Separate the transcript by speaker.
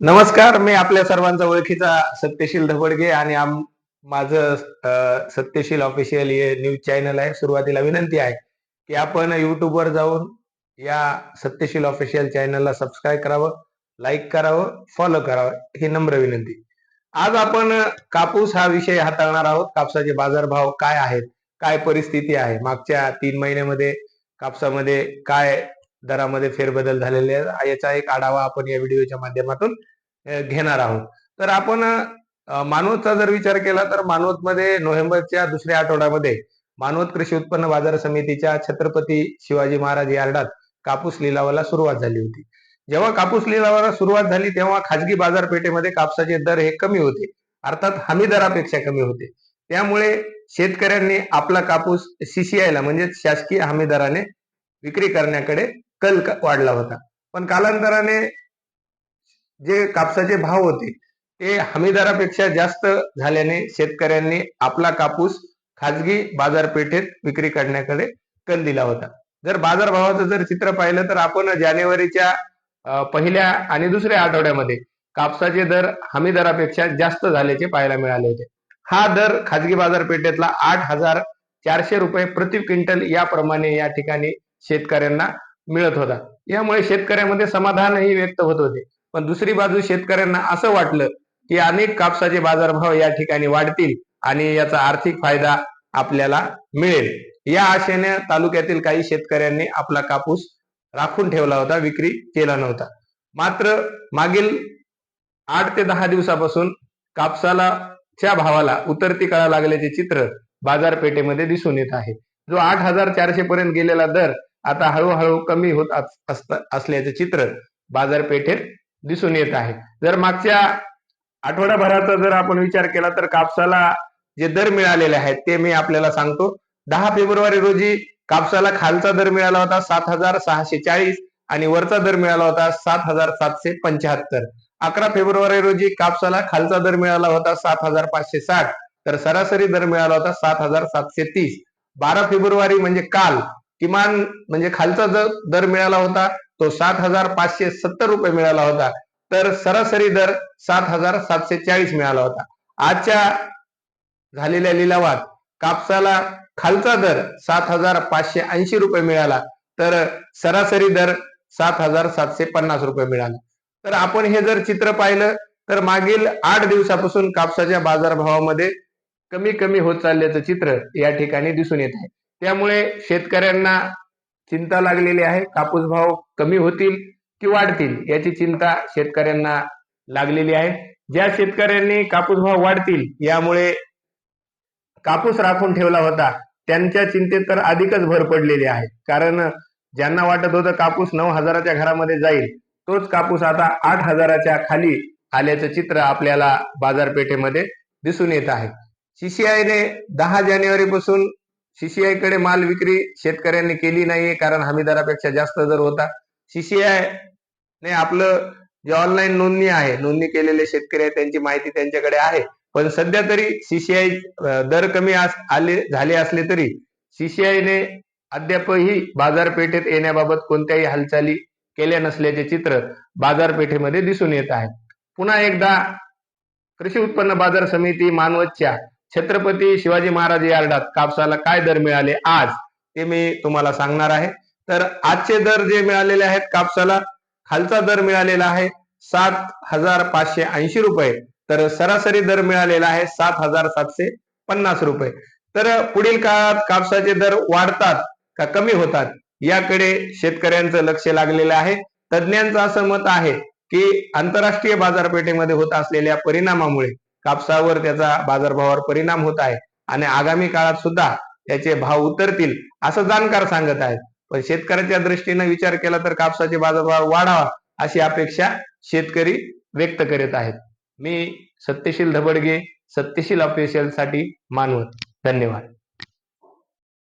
Speaker 1: नमस्कार, मी आपल्या सर्वांचा ओळखीचा सत्यशील धबडगे आणि माझं सत्यशील ऑफिशियल हे न्यूज चॅनल आहे. सुरुवातीला विनंती आहे की आपण वर जाऊन या सत्यशील ऑफिशियल चॅनलला सबस्क्राईब करावं, लाईक करावं, फॉलो करावं, ही नम्र विनंती. आज आपण कापूस हा विषय हाताळणार आहोत. कापसाचे बाजारभाव काय आहेत, काय परिस्थिती आहे, मागच्या 3 महिन्यामध्ये कापसामध्ये काय दरामध्ये फेरबदल झालेले आहे, याचा एक आढावा आपण या व्हिडिओच्या माध्यमातून घेणार आहोत. तर आपण मानवतचा जर विचार केला तर मानवतमध्ये नोव्हेंबरच्या दुसऱ्या आठवड्यामध्ये मानवत कृषी उत्पन्न बाजार समितीच्या छत्रपती शिवाजी महाराज यार्डात कापूस लिलावाला सुरुवात झाली होती. जेव्हा कापूस लिलावाला सुरुवात झाली तेव्हा खाजगी बाजारपेठेमध्ये कापसाचे दर हे कमी होते, अर्थात हमी दरापेक्षा कमी होते. त्यामुळे शेतकऱ्यांनी आपला कापूस सीसीआयला म्हणजे शासकीय हमी दराने विक्री करण्याकडे कल वाढला होता. पण कालांतराने जे कापसाचे भाव होते ते हमी दरापेक्षा जास्त झाल्याने शेतकऱ्यांनी आपला कापूस खाजगी बाजारपेठेत विक्री करण्याकडे कल दिला होता. जर बाजारभावाचं जर चित्र पाहिलं तर आपण जानेवारीच्या पहिल्या आणि दुसऱ्या आठवड्यामध्ये कापसाचे दर हमी दरापेक्षा जास्त झाल्याचे पाहायला मिळाले होते. हा दर खाजगी बाजारपेठेतला 8,400 रुपये प्रति क्विंटल याप्रमाणे या ठिकाणी शेतकऱ्यांना मिळत होता. यामुळे शेतकऱ्यांमध्ये समाधानही व्यक्त होत होते. पण दुसरी बाजू शेतकऱ्यांना असं वाटलं की अनेक कापसाचे बाजारभाव या ठिकाणी वाढतील आणि याचा आर्थिक फायदा आपल्याला मिळेल. या आशेने तालुक्यातील काही शेतकऱ्यांनी आपला कापूस राखून ठेवला होता, विक्री केला नव्हता. मात्र मागील 8 ते 10 दिवसापासून कापसाच्या भावाला उतरती कळा लागल्याचे चित्र बाजारपेठेमध्ये दिसून येत आहे. जो 8,400 पर्यंत गेलेला दर आता हळूहळू कमी होत असल्याचे चित्र बाजारपेठेत दिसून येत आहे. जर मागच्या आठवड्याभराचा जर आपण विचार केला तर कापसाला जे दर मिळालेले आहेत ते मी आपल्याला सांगतो. 10 फेब्रुवारी रोजी कापसाला खालचा दर मिळाला होता 7,640 आणि वरचा दर मिळाला होता 7,775. 11 फेब्रुवारी रोजी कापसाला खालचा दर मिळाला होता 7,560 तर सरासरी दर मिळाला होता 7,730. 12 फेब्रुवारी म्हणजे काल किमान म्हणजे खालचा दर मिळाला होता तो 7,570 रुपये मिळाला होता तर सरासरी दर 7,740 मिळाला होता. आजच्या झालेल्या लिलावात कापसाला खालचा दर 7,580 रुपये मिळाला तर सरासरी दर 7,750 रुपये मिळाला. तर आपण हे जर चित्र पाहिलं तर मागील 8 दिवसापासून कापसाच्या बाजारभावामध्ये कमी कमी होत चालल्याचं चित्र या ठिकाणी दिसून येत आहे. त्यामुळे शेतकऱ्यांना चिंता लागलेली आहे. कापूस भाव कमी होतील की वाढतील याची चिंता शेतकऱ्यांना लागलेली आहे. ज्या शेतकऱ्यांनी कापूस भाव वाढतील यामुळे कापूस राखून ठेवला होता त्यांच्या चिंतेत तर अधिकच भर पडलेली आहे. कारण ज्यांना वाटत होतं कापूस 9,000च्या घरामध्ये जाईल तोच कापूस आता 8,000च्या खाली आल्याचं चित्र आपल्याला बाजारपेठेमध्ये दिसून येत आहे. सीसीआयने 10 जानेवारी पासून सीसीआय कडे माल विक्री शेतकऱ्यांनी केली नाहीये कारण हमी दरापेक्षा जास्त दर होता. सीसीआय ने आपलं जे ऑनलाईन नोंदणी आहे, नोंदणी केलेले शेतकरी आहेत त्यांची माहिती त्यांच्याकडे आहे. पण सध्या तरी सीसीआय दर कमी झाले असले तरी सीसीआयने अद्यापही बाजारपेठेत येण्याबाबत कोणत्याही हालचाली केल्या नसल्याचे चित्र बाजारपेठेमध्ये दिसून येत आहे. पुन्हा एकदा कृषी उत्पन्न बाजार समिती मानवतच्या छत्रपती शिवाजी महाराज यार्डात कापसाला काय दर मिळाले आज ते मी तुम्हाला सांगणार आहे. तर आजचे दर जे मिळालेले आहेत कापसाला खालचा दर मिळालेला आहे 7,580 रुपये तर सरासरी दर मिळालेला आहे 7,750 रुपये. तर पुढील काळात कापसाचे दर वाढतात का कमी होतात याकडे शेतकऱ्यांचं लक्ष लागलेलं आहे. तज्ज्ञांचं असं मत आहे की आंतरराष्ट्रीय बाजारपेठेमध्ये होत असलेल्या परिणामामुळे कापसावर त्याचा बाजारभावावर परिणाम होत आहे आणि आगामी काळात सुद्धा त्याचे भाव उतरतील असं जाणकार सांगत आहेत. पण शेतकऱ्याच्या दृष्टीने विचार केला तर कापसाचे बाजारभाव वाढावा अशी अपेक्षा शेतकरी व्यक्त करीत आहेत. मी सत्यशील धबडगे, सत्यशील ऑफिशियल साठी मानवत. धन्यवाद.